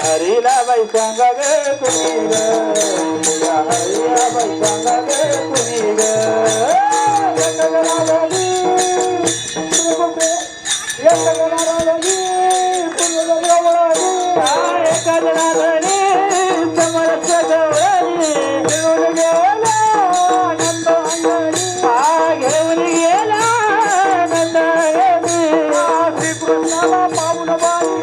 हरीला बाई सांगा ग कुणी ग हरीला बाई सांगा ग कुणी ग समर्थ गवळणी घेऊन गेला नंद घेऊन गेला नंद श्रीकृष्णाला पाहून बाई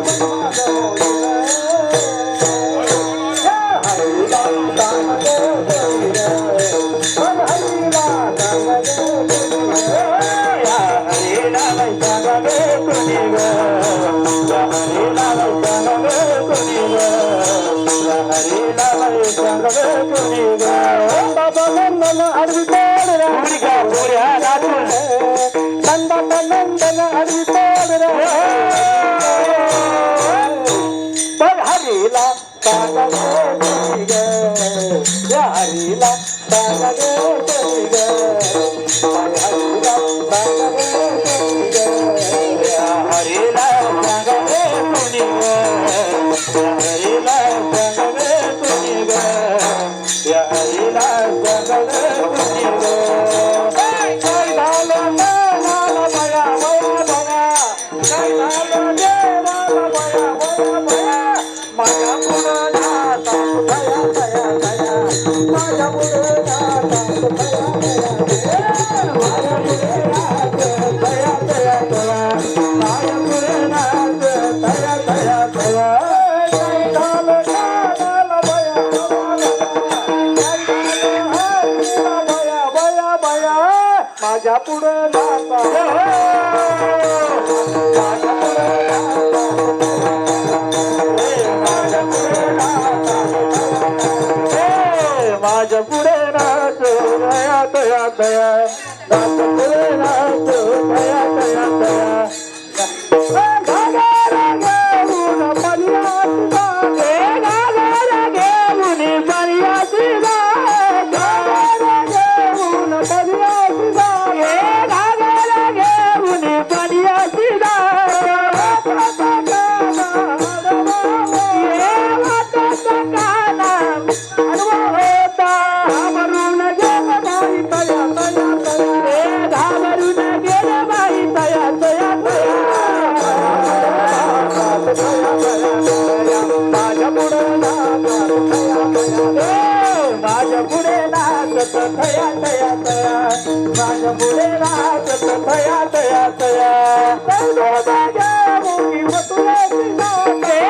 माझ्या पुढे माझ्या पुढे नाच दया दया दया नाच पुढे नाच दया दया दया थया थया थया माझ्या पुढे नाचत थया थया थया घेऊन वतुऱ्याची घेऊन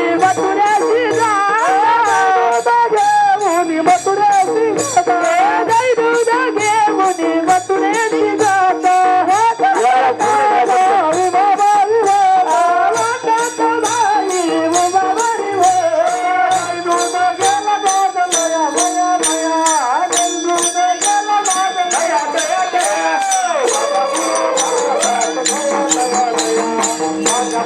वतुऱ्याची घेऊन वतुऱ्याची घेऊन वतुऱ्याची माझ्या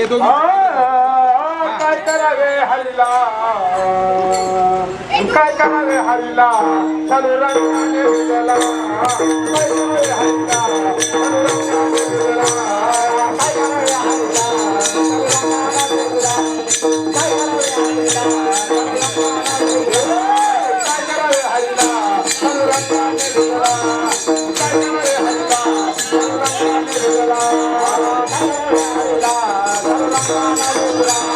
दोघी काय करावे हरीला काय करावे हरीला चालू रंगाने विजला काय करावे हरीला चालू रंगाने विजला काय करावे हरीला काय करावे हरीला चालू रंगाने विजला काय करावे हरीला चालू रंगाने विजला